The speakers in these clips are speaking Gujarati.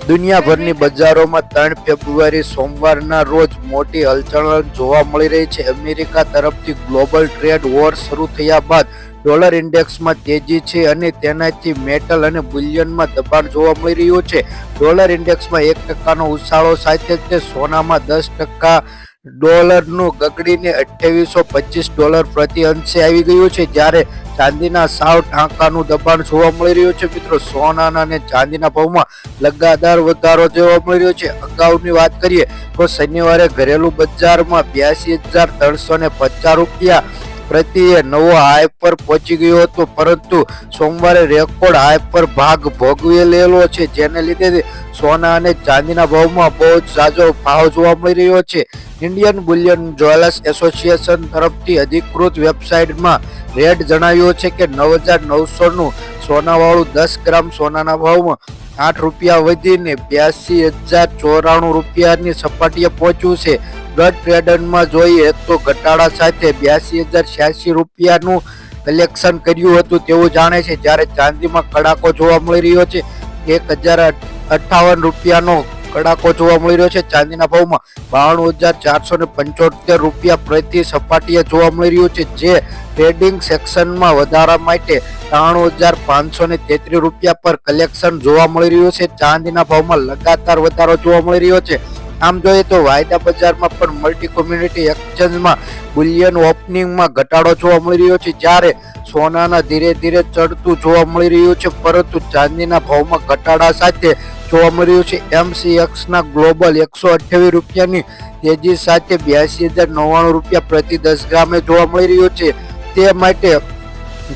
દુનિયાભરની બજારોમાં 3 ફેબ્રુઆરી સોમવારના રોજ મોટી હલચલ જોવા મળી રહી છે. અમેરિકા તરફથી ગ્લોબલ ટ્રેડ વોર શરૂ થયા બાદ ડોલર ઇન્ડેક્સમાં તેજી છે અને તેનાથી મેટલ અને બુલિયનમાં દબાણ જોવા મળી રહ્યું છે. ડોલર ઇન્ડેક્સમાં 1% ઉછાળો સાથે તે સોનામાં 10% ડોલરનું ગગડીને $2825 પ્રતિ અંશે આવી ગયું છે, જ્યારે ચાંદીના સાવ ટાંકાનું દબાણ જોવા મળી રહ્યું છે. મિત્રો, સોનાના અને ચાંદીના ભાવમાં લગાતાર વધારો જોવા મળી રહ્યો છે. અગાઉની વાત કરીએ તો શનિવારે ઘરેલું બજારમાં 82,350 રૂપિયા પ્રતિ નવો હાઈ પર પહોંચી ગયો હતો, પરંતુ સોમવારે રેકોર્ડ હાઈ પર ભાગ ભોગવી લેલો છે, જેને લીધે સોના અને ચાંદીના ભાવમાં બહુ જ ઝાઝો ભાવ જોવા મળી રહ્યો છે. ઇન્ડિયન બુલિયન જ્વેલર્સ એસોસિએશન તરફથી અધિકૃત વેબસાઇટમાં રેટ જણાવ્યું છે કે 9,900નું સોનાવાળું 10 ગ્રામ સોનાના ભાવમાં 8 રૂપિયા વધીને 82,094 રૂપિયાની સપાટીએ પહોંચ્યું છે. ગત ટ્રેડરમાં જોઈએ તો ઘટાડા સાથે 82,086 રૂપિયાનું કલેક્શન કર્યું હતું તેવું જાણે છે, જ્યારે ચાંદીમાં કડાકો જોવા મળી રહ્યો છે. 1,058 રૂપિયાનો કડાકો જોવા મળી રહ્યો છે. ચાંદીના ભાવમાં 92,475 રૂપિયા પ્રતિ સપાટીએ જોવા મળી રહ્યું છે, જે ટ્રેડિંગ સેક્શનમાં વધારા માટે 93,533 રૂપિયા પર કલેક્શન જોવા મળી રહ્યું છે. ચાંદીના ભાવમાં લગાતાર વધારો જોવા મળી રહ્યો છે. આમ જોઈએ તો વાયદા બજારમાં પણ મલ્ટી કોમ્યુનિટી એક્સચેન્જમાં બુલિયન ઓપનિંગમાં ઘટાડો જોવા મળી રહ્યો છે, જ્યારે સોનાના ધીરે ધીરે ચડતું જોવા મળી રહ્યું છે, પરંતુ ચાંદીના ભાવમાં ઘટાડા સાથે જોવા મળી રહ્યું છે. MCXના ગ્લોબલ 128 રૂપિયાની તેજી સાથે 82,099 રૂપિયા પ્રતિ 10 ગ્રામે જોવા મળી રહ્યું છે. તે માટે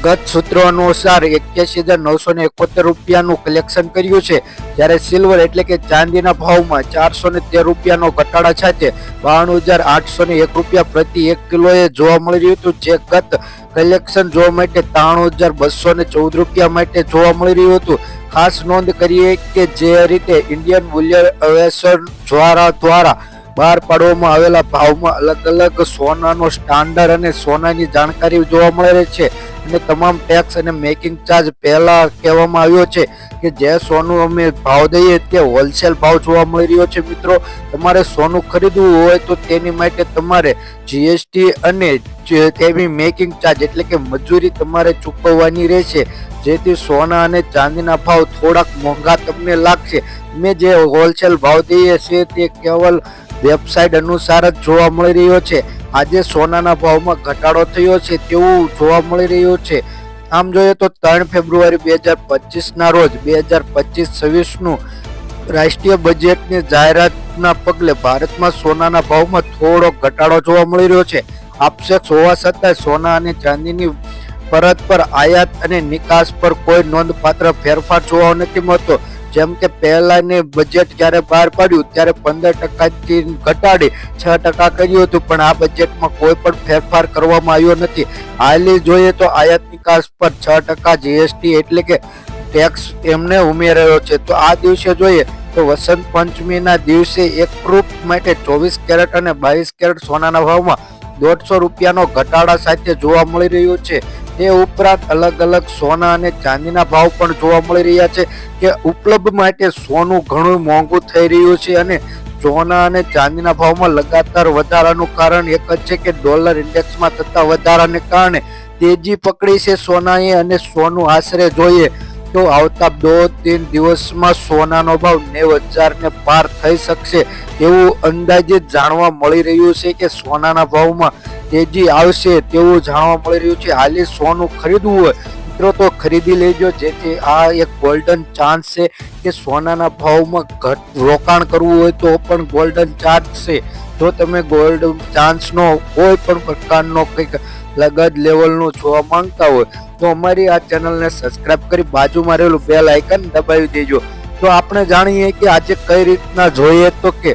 ગત સૂત્રો અનુસાર 81,971 રૂપિયાનું કલેક્શન કર્યું છે, જ્યારે સિલ્વર એટલે કે ચાંદીના ભાવમાં 413 રૂપિયાનો ઘટાડા સાથે 92,801 રૂપિયા પ્રતિ 1 કિલોએ જોવા મળી રહ્યું હતું, જે ગત કલેક્શન જોવા માટે 93,214 રૂપિયા માટે જોવા મળી રહ્યું હતું. ખાસ નોંધ કરીએ કે જે રીતે ઇન્ડિયન બુલિયન એસોસિએશન દ્વારા બહાર પાડવામાં આવેલા ભાવમાં અલગ અલગ સોનાનો સ્ટાન્ડર્ડ અને સોનાની જાણકારી જોવા મળે છે, અને તમામ ટેક્સ અને મેકિંગ ચાર્જ પહેલા કહેવામાં આવ્યો છે કે જે સોનું અમે ભાવ દઈએ તે હોલસેલ ભાવ જોવા મળી રહ્યો છે. મિત્રો, તમારે સોનું ખરીદવું હોય તો તેની માટે તમારે GST અને તેની મેકિંગ ચાર્જ એટલે કે મજૂરી તમારે ચૂકવવાની રહેશે, જેથી સોના અને ચાંદીના ભાવ થોડાક મોંઘા તમને લાગશે. અમે જે હોલસેલ ભાવ દઈએ છીએ તે કેવલ વેબસાઇટ અનુસાર જ જોવા મળી રહ્યો છે. આજે સોનાના ભાવમાં ઘટાડો થયો છે તેવું જોવા મળી રહ્યું છે. આમ જોઈએ તો 3 ફેબ્રુઆરી 2025ના રોજ 2025-26નું રાષ્ટ્રીય બજેટની જાહેરાતના પગલે ભારતમાં સોનાના ભાવમાં થોડો ઘટાડો જોવા મળી રહ્યો છે. આપક્ષેપ હોવા છતાં સોના અને ચાંદીની પરત પર આયાત અને નિકાસ પર કોઈ નોંધપાત્ર ફેરફાર જોવા નથી મળતો. જેમ કે પહેલાની બજેટ જ્યારે બહાર પાડ્યું ત્યારે 15%થી ઘટાડી 6% કર્યું હતું, પણ આ બજેટમાં કોઈ પણ ફેરફાર કરવામાં આવ્યો નથી. હાલી જોઈએ તો આયાત નિકાસ પર 6% GST એટલે કે ટેક્સ એમને ઉમેરાયો છે. તો આ દિવસે જોઈએ તો વસંત પંચમીના દિવસે એક રૂપ માટે 24 કેરેટ અને 22 કેરેટ સોનાના ભાવમાં 150 રૂપિયાનો ઘટાડા સાથે જોવા મળી રહ્યું છે. તે ઉપરાંત અલગ અલગ સોના અને ચાંદીના ભાવ પણ જોવા મળી રહ્યા છે કે ઉપલબ્ધ માટે સોનું ઘણું મોંઘું થઈ રહ્યું છે, અને સોના અને ચાંદીના ભાવમાં લગાતાર વધારાનું કારણ એક જ છે કે ડોલર ઇન્ડેક્સમાં થતા વધારાને કારણે તેજી પકડી છે સોનાએ, અને સોનું આશરે જોઈએ તો આવતા 2-3 દિવસમાં સોનાનો ભાવ 90,000ને પાર થઈ શકશે એવું અંદાજિત જાણવા મળી રહ્યું છે કે સોનાના ભાવમાં તેજી આવશે તેવું જાણવા મળી રહ્યું છે. હાલે સોનું ખરીદવું હોય મિત્રો તો ખરીદી લેજો, જેથી આ એક ગોલ્ડન ચાન્સ છે કે સોનાના ભાવમાં રોકાણ કરવું હોય તો પણ ગોલ્ડન ચાન્સ છે. જો તમે ગોલ્ડ ચાન્સનો કોઈ પણ પ્રકારનો કંઈક લગત લેવલનું જોવા માંગતા હોય તો અમારી આ ચેનલને સબસ્ક્રાઇબ કરી બાજુમાં રહેલું બેલ આઇકન દબાવી દેજો. તો આપણે જાણીએ કે આજે કઈ રીતના જોઈએ તો કે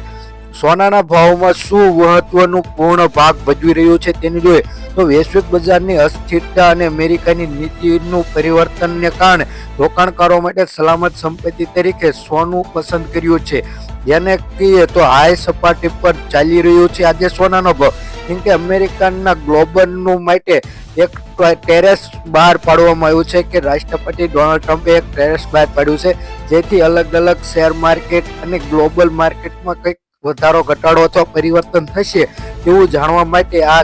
સોનાના ભાવમાં શું મહત્વનું પૂર્ણ ભાગ ભજવી રહ્યું છે તેની જોઈએ તો વૈશ્વિક બજારની અસ્થિરતા અને અમેરિકાની નીતિનું પરિવર્તનને કારણે રોકાણકારો માટે સલામત સંપત્તિ તરીકે સોનું પસંદ કર્યું છે, જેને કહીએ તો હાઈ સપાટી પર ચાલી રહ્યું છે આજે સોનાનો ભાવ. કેમ કે અમેરિકાના ગ્લોબલનું માટે એક ટેરેસ બહાર પાડવામાં આવ્યું છે કે રાષ્ટ્રપતિ ડોનાલ્ડ ટ્રમ્પે એક ટેરેસ બહાર પાડ્યું છે, જેથી અલગ અલગ શેર માર્કેટ અને ગ્લોબલ માર્કેટમાં કંઈક વધારો ઘટાડો અથવા પરિવર્તન થશે તેવું જાણવા માટે આ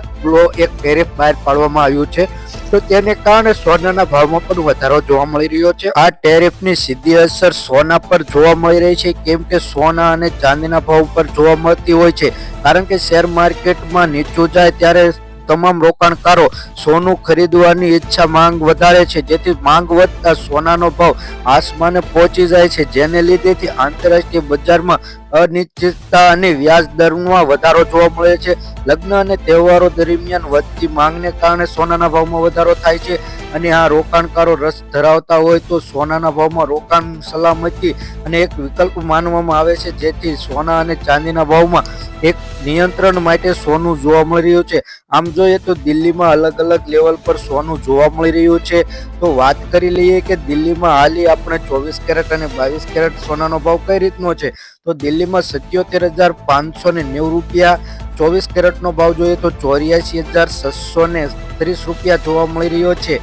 એક ટેરિફ બહાર પાડવામાં આવ્યું છે. તો તેને કારણે સોનાના ભાવમાં પણ વધારો જોવા મળી રહ્યો છે. આ ટેરિફની સીધી અસર સોના પર જોવા મળી રહી છે, કેમ કે સોના અને ચાંદીના ભાવ પર જોવા મળતી હોય છે, કારણ કે શેર માર્કેટમાં નીચું જાય ત્યારે તમામ રોકાણકારો સોનું ખરીદવાની ઈચ્છા માંગ વધારે છે, જેથી માંગ વધતા સોનાનો ભાવ આસમાને પહોંચી જાય છે, જેને લીધેથી આંતરરાષ્ટ્રીય બજારમાં અનિશ્ચિતતા અને વ્યાજ દરમાં વધારો જોવા મળે છે. લગ્ન અને તહેવારો દરમિયાન વધતી માંગને કારણે સોનાના ભાવમાં વધારો થાય છે, અને આ રોકાણકારો રસ ધરાવતા હોય તો સોનાના ભાવમાં રોકાણ સલામતી અને એક વિકલ્પ માનવામાં આવે છે, જેથી સોના અને ચાંદીના ભાવમાં એક નિયંત્રણ માટે સોનું જોવા મળી રહ્યું છે. આમ જોઈએ તો દિલ્હીમાં અલગ અલગ લેવલ પર સોનું જોવા મળી રહ્યું છે. તો વાત કરી લઈએ કે દિલ્હીમાં હાલી આપણે 24 કેરેટ અને 22 કેરેટ સોનાનો ભાવ કઈ રીતનો છે. તો દિલ્હીમાં 77,590 રૂપિયા, 24 કેરેટનો ભાવ જોઈએ તો 84,630 રૂપિયા જોવા મળી રહ્યો છે.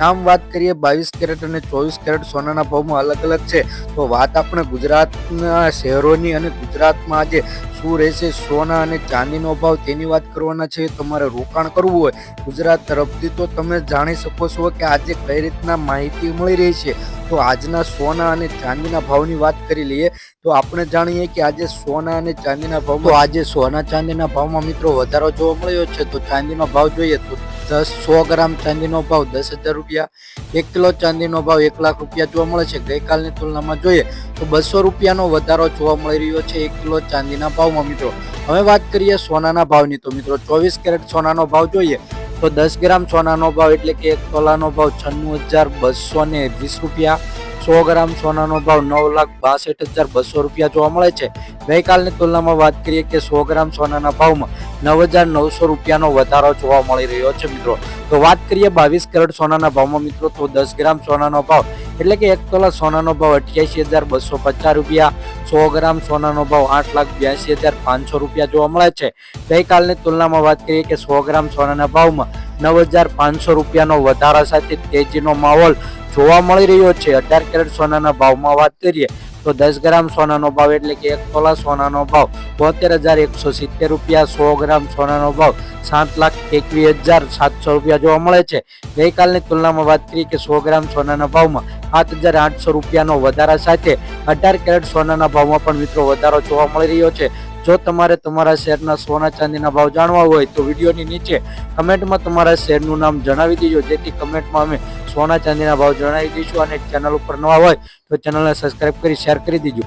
આમ વાત કરીએ 22 કેરેટ અને 24 કેરેટ સોનાના ભાવમાં અલગ અલગ છે. તો વાત આપણે ગુજરાતના શહેરોની અને ગુજરાતમાં આજે શું રહેશે સોના અને ચાંદીનો ભાવ તેની વાત કરવાના છે. તમારે રોકાણ કરવું હોય ગુજરાત તરફથી તો તમે જાણી શકો છો કે આજે કઈ રીતના માહિતી મળી રહી છે. તો આજના સોના અને ચાંદીના ભાવની વાત કરી લઈએ તો આપણે જાણીએ કે આજે સોના અને ચાંદીના ભાવ, તો આજે સોના ચાંદીના ભાવમાં મિત્રો વધારો જોવા મળ્યો છે. તો ચાંદીનો ભાવ જોઈએ તો 100 ગ્રામ ચાંદીનો ભાવ 10,000 રૂપિયા, 1 કિલો ચાંદીનો ભાવ 1 લાખ રૂપિયા જોવા મળે છે. ગઈકાલની તુલનામાં જોઈએ તો 200 રૂપિયાનો વધારો જોવા મળી રહ્યો છે 1 કિલો ચાંદીના ભાવમાં મિત્રો. હવે વાત કરીએ સોનાના ભાવની તો મિત્રો 24 કેરેટ સોનાનો ભાવ જોઈએ તો 10 ગ્રામ સોનાનો ભાવ એટલે કે 1 તોલાનો ભાવ 96,220 રૂપિયા, 100 ગ્રામ સોનાનો ભાવ 9,62,200 રૂપિયા જોવા મળે છે. ગઈકાલની તુલનામાં વાત કરીએ કે 100 ગ્રામ સોનાના ભાવમાં 9,900 રૂપિયાનો વધારો જોવા મળી રહ્યો છે મિત્રો. તો વાત કરીએ 22 કેરેટ સોનાના ભાવમાં મિત્રો તો 10 ગ્રામ સોનાનો ભાવ એટલે કે 1 તોલા સોનાનો ભાવ 88,250 રૂપિયા, 100 ગ્રામ સોનાનો ભાવ 8,82,500 રૂપિયા જોવા મળે છે. ગઈકાલની તુલનામાં વાત કરીએ કે 100 ગ્રામ સોનાના ભાવમાં 9,500 રૂપિયાનો વધારા સાથે તેજીનો માહોલ જોવા મળી રહ્યો છે. 18 કેરેટ સોનાના ભાવમાં વાત કરીએ તો 10 ગ્રામ સોનાનો ભાવ એટલે કે 1 તોલા સોનાનો ભાવ 72,170 રૂપિયા, 100 ગ્રામ સોનાનો ભાવ 7,21,700 રૂપિયા જોવા મળે છે. ગઈકાલની તુલનામાં વાત કરીએ કે 100 ગ્રામ સોનાના ભાવમાં 7,800 રૂપિયાનો વધારા સાથે 18 કેરેટ સોનાના ભાવમાં પણ મિત્રો વધારો જોવા મળી રહ્યો છે. જો તમારે તમારા શેરના સોના ચાંદીના ભાવ જાણવા હોય તો વિડીયોની નીચે કમેન્ટમાં તમારા શેરનું નામ જણાવી દેજો, જેથી કમેન્ટમાં અમે સોના ચાંદીના ભાવ જણાવી દઈશું. અને ચેનલ ઉપર નવા હોય તો ચેનલને સબસ્ક્રાઇબ કરી શેર કરી દીજો.